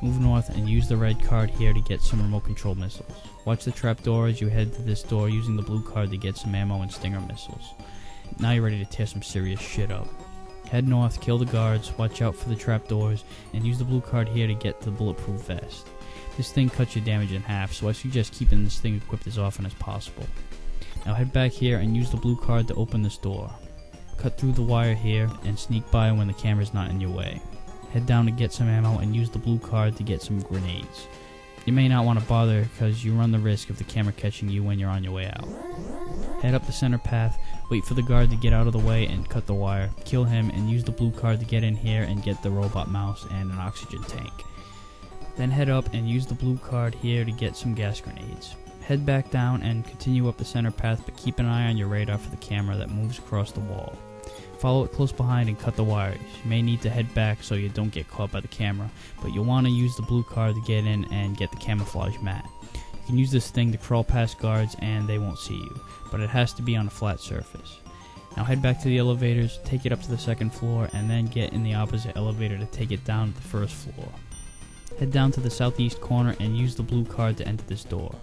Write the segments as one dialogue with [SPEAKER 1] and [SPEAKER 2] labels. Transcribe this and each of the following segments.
[SPEAKER 1] Move north and use the red card here to get some remote control missiles. Watch the trapdoor as you head to this door using the blue card to get some ammo and stinger missiles. Now you're ready to tear some serious shit up. Head north, kill the guards, watch out for the trapdoors, and use the blue card here to get the Bulletproof Vest. This thing cuts your damage in half, so I suggest keeping this thing equipped as often as possible. Now head back here and use the blue card to open this door. Cut through the wire here and sneak by when the camera's not in your way. Head down to get some ammo and use the blue card to get some grenades. You may not want to bother because you run the risk of the camera catching you when you're on your way out. Head up the center path, wait for the guard to get out of the way and cut the wire, kill him and use the blue card to get in here and get the robot mouse and an oxygen tank. Then head up and use the blue card here to get some gas grenades. Head back down and continue up the center path, but keep an eye on your radar for the camera that moves across the wall. Follow it close behind and cut the wires. You may need to head back so you don't get caught by the camera, but you'll want to use the blue card to get in and get the camouflage mat. You can use this thing to crawl past guards and they won't see you, but it has to be on a flat surface. Now head back to the elevators, take it up to the second floor, and then get in the opposite elevator to take it down to the first floor. Head down to the southeast corner and use the blue card to enter this door.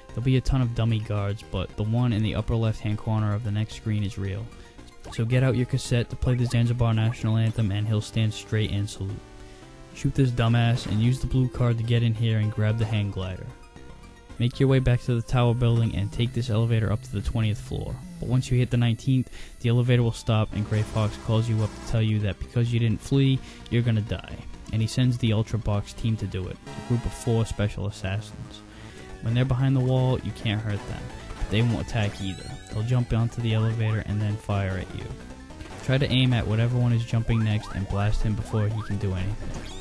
[SPEAKER 1] There'll be a ton of dummy guards, but the one in the upper left hand corner of the next screen is real. So get out your cassette to play the Zanzibar National Anthem and he'll stand straight and salute. Shoot this dumbass and use the blue card to get in here and grab the hang glider. Make your way back to the tower building and take this elevator up to the 20th floor. But once you hit the 19th, the elevator will stop and Gray Fox calls you up to tell you that because you didn't flee, you're gonna die. And he sends the Ultra Box team to do it, a group of 4 special assassins. When they're behind the wall, you can't hurt them, but they won't attack either. They'll jump onto the elevator and then fire at you. Try to aim at whatever one is jumping next and blast him before he can do anything.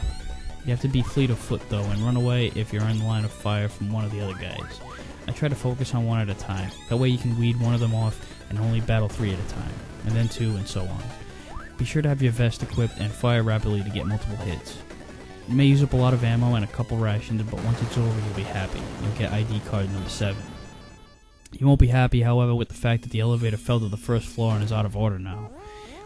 [SPEAKER 1] You have to be fleet of foot though and run away if you're in the line of fire from one of the other guys. I try to focus on one at a time, that way you can weed one of them off and only battle 3 at a time, and then 2 and so on. Be sure to have your vest equipped and fire rapidly to get multiple hits. You may use up a lot of ammo and a couple rations, but once it's over you'll be happy. You'll get ID card number 7. You won't be happy, however, with the fact that the elevator fell to the first floor and is out of order now.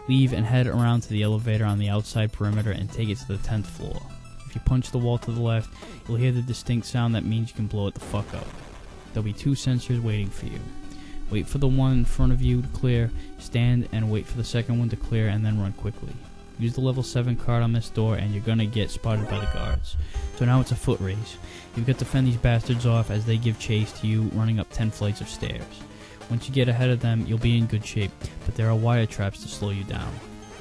[SPEAKER 1] Leave and head around to the elevator on the outside perimeter and take it to the 10th floor. If you punch the wall to the left, you'll hear the distinct sound that means you can blow it the fuck up. There'll be 2 sensors waiting for you. Wait for the one in front of you to clear, stand and wait for the second one to clear, and then run quickly. Use the level 7 card on this door and you're gonna get spotted by the guards. So now it's a foot race. You've got to fend these bastards off as they give chase to you running up 10 flights of stairs. Once you get ahead of them, you'll be in good shape, but there are wire traps to slow you down.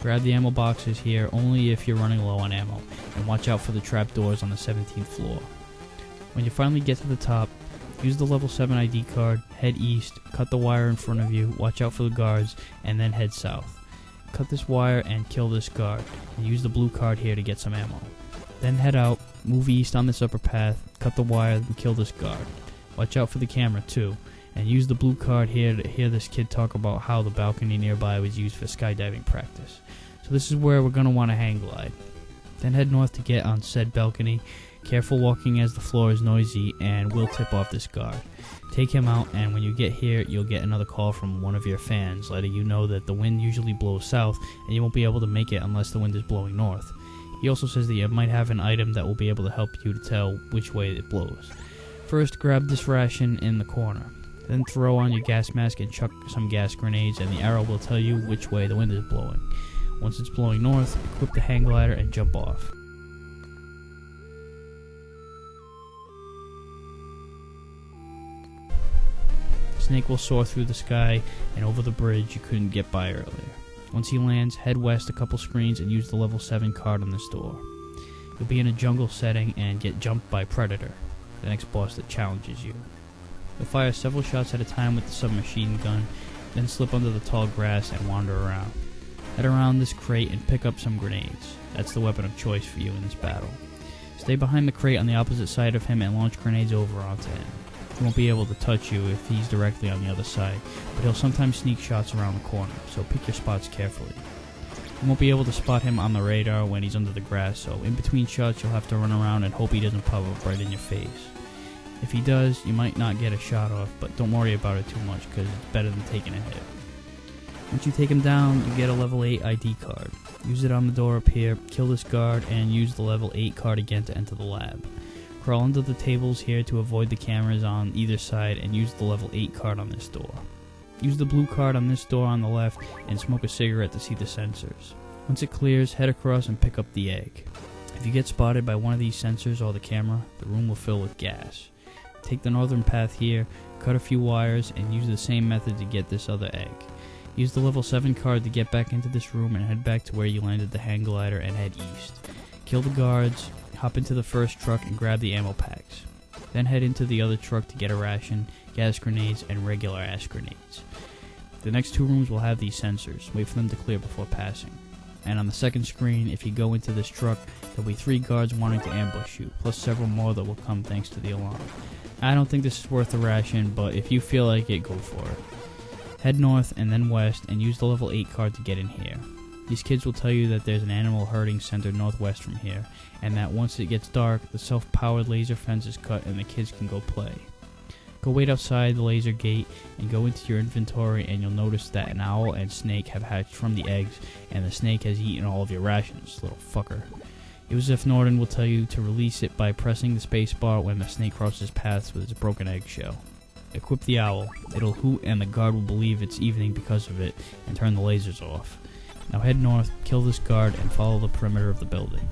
[SPEAKER 1] Grab the ammo boxes here only if you're running low on ammo, and watch out for the trapdoors on the 17th floor. When you finally get to the top, use the level 7 ID card, head east, cut the wire in front of you, watch out for the guards, and then head south. Cut this wire and kill this guard, and use the blue card here to get some ammo. Then head out, move east on this upper path, cut the wire, and kill this guard. Watch out for the camera too, and use the blue card here to hear this kid talk about how the balcony nearby was used for skydiving practice. So this is where we're going to want to hang glide. Then head north to get on said balcony. Careful walking as the floor is noisy and will tip off this guard. Take him out, and when you get here, you'll get another call from one of your fans letting you know that the wind usually blows south and you won't be able to make it unless the wind is blowing north. He also says that you might have an item that will be able to help you to tell which way it blows. First, grab this ration in the corner. Then throw on your gas mask and chuck some gas grenades, and the arrow will tell you which way the wind is blowing. Once it's blowing north, equip the hang glider and jump off. The snake will soar through the sky and over the bridge you couldn't get by earlier. Once he lands, head west a couple screens and use the level 7 card on this door. You'll be in a jungle setting and get jumped by Predator, the next boss that challenges you. You'll fire several shots at a time with the submachine gun, then slip under the tall grass and wander around. Head around this crate and pick up some grenades. That's the weapon of choice for you in this battle. Stay behind the crate on the opposite side of him and launch grenades over onto him. He won't be able to touch you if he's directly on the other side, but he'll sometimes sneak shots around the corner, so pick your spots carefully. You won't be able to spot him on the radar when he's under the grass, so in between shots you'll have to run around and hope he doesn't pop up right in your face. If he does, you might not get a shot off, but don't worry about it too much because it's better than taking a hit. Once you take him down, you get a level 8 ID card. Use it on the door up here, kill this guard, and use the level 8 card again to enter the lab. Crawl under the tables here to avoid the cameras on either side and use the level 8 card on this door. Use the blue card on this door on the left and smoke a cigarette to see the sensors. Once it clears, head across and pick up the egg. If you get spotted by one of these sensors or the camera, the room will fill with gas. Take the northern path here, cut a few wires, and use the same method to get this other egg. Use the level 7 card to get back into this room and head back to where you landed the hang glider and head east. Kill the guards, hop into the first truck and grab the ammo packs. Then head into the other truck to get a ration, gas grenades, and regular ass grenades. The next 2 rooms will have these sensors. Wait for them to clear before passing. And on the second screen, if you go into this truck, there'll be 3 guards wanting to ambush you, plus several more that will come thanks to the alarm. I don't think this is worth the ration, but if you feel like it, go for it. Head north and then west and use the level 8 card to get in here. These kids will tell you that there's an animal herding center northwest from here, and that once it gets dark, the self-powered laser fence is cut and the kids can go play. Go wait outside the laser gate and go into your inventory, and you'll notice that an owl and snake have hatched from the eggs, and the snake has eaten all of your rations, little fucker. Joseph Norden will tell you to release it by pressing the space bar when the snake crosses paths with its broken eggshell. Equip the owl. It'll hoot and the guard will believe it's evening because of it and turn the lasers off. Now head north, kill this guard, and follow the perimeter of the building.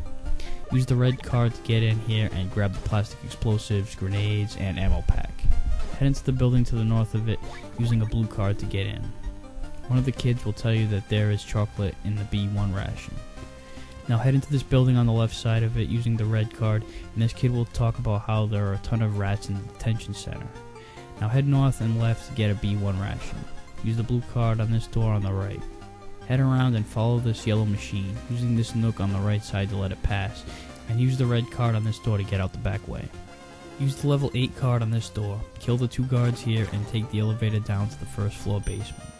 [SPEAKER 1] Use the red card to get in here and grab the plastic explosives, grenades, and ammo pack. Head into the building to the north of it using a blue card to get in. One of the kids will tell you that there is chocolate in the B1 Ration. Now head into this building on the left side of it using the red card, and this kid will talk about how there are a ton of rats in the detention center. Now head north and left to get a B1 Ration. Use the blue card on this door on the right. Head around and follow this yellow machine, using this nook on the right side to let it pass, and use the red card on this door to get out the back way. Use the level 8 card on this door, kill the 2 guards here, and take the elevator down to the first floor basement.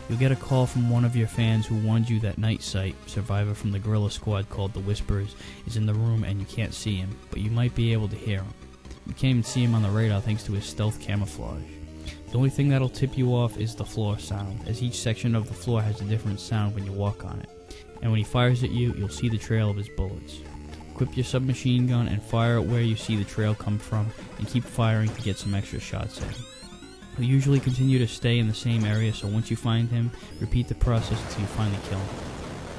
[SPEAKER 1] You'll get a call from one of your fans who warned you that Night Sight, survivor from the guerrilla squad called the Whisperers, is in the room and you can't see him, but you might be able to hear him. You can't even see him on the radar thanks to his stealth camouflage. The only thing that'll tip you off is the floor sound, as each section of the floor has a different sound when you walk on it. And when he fires at you, you'll see the trail of his bullets. Equip your submachine gun and fire it where you see the trail come from, and keep firing to get some extra shots in. He'll usually continue to stay in the same area, so once you find him, repeat the process until you finally kill him.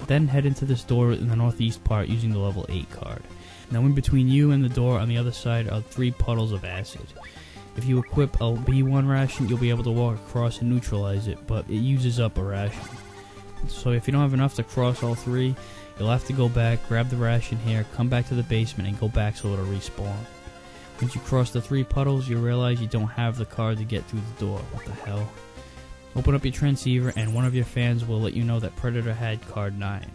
[SPEAKER 1] Then head into this door in the northeast part using the level 8 card. Now in between you and the door on the other side are 3 puddles of acid. If you equip a B1 ration, you'll be able to walk across and neutralize it, but it uses up a ration. So if you don't have enough to cross all 3, you'll have to go back, grab the ration here, come back to the basement, and go back so it'll respawn. Once you cross the 3 puddles, you realize you don't have the card to get through the door. What the hell? Open up your transceiver, and one of your fans will let you know that Predator had card 9.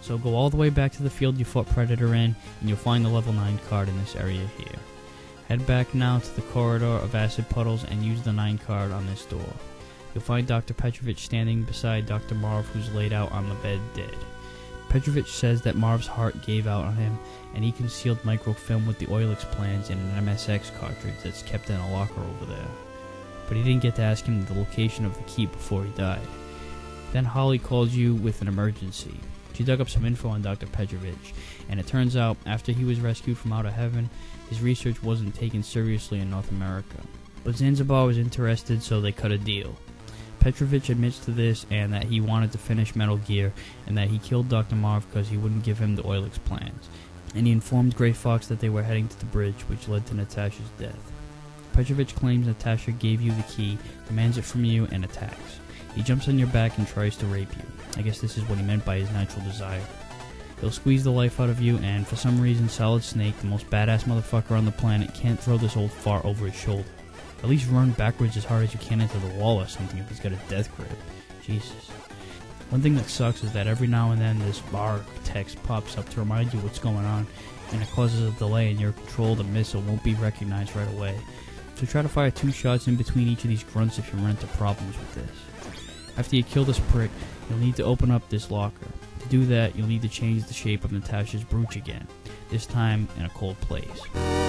[SPEAKER 1] So go all the way back to the field you fought Predator in, and you'll find the level 9 card in this area here. Head back now to the corridor of acid puddles and use the 9 card on this door. You'll find Dr. Petrovich standing beside Dr. Marv, who's laid out on the bed dead. Petrovich says that Marv's heart gave out on him, and he concealed microfilm with the Oilix plans in an MSX cartridge that's kept in a locker over there. But he didn't get to ask him the location of the key before he died. Then Holly calls you with an emergency. She dug up some info on Dr. Petrovich, and it turns out, after he was rescued from out of heaven, his research wasn't taken seriously in North America. But Zanzibar was interested, so they cut a deal. Petrovich admits to this, and that he wanted to finish Metal Gear, and that he killed Dr. Marv because he wouldn't give him the Oilix plans. And he informed Grey Fox that they were heading to the bridge, which led to Natasha's death. Petrovich claims Natasha gave you the key, demands it from you, and attacks. He jumps on your back and tries to rape you. I guess this is what he meant by his natural desire. He'll squeeze the life out of you, and for some reason Solid Snake, the most badass motherfucker on the planet, can't throw this old fart over his shoulder. At least run backwards as hard as you can into the wall or something if he's got a death grip. Jesus. One thing that sucks is that every now and then this bar text pops up to remind you what's going on, and it causes a delay and your control, the missile won't be recognized right away. So try to fire 2 shots in between each of these grunts if you run into problems with this. After you kill this prick, you'll need to open up this locker. To do that, you'll need to change the shape of Natasha's brooch again, this time in a cold place.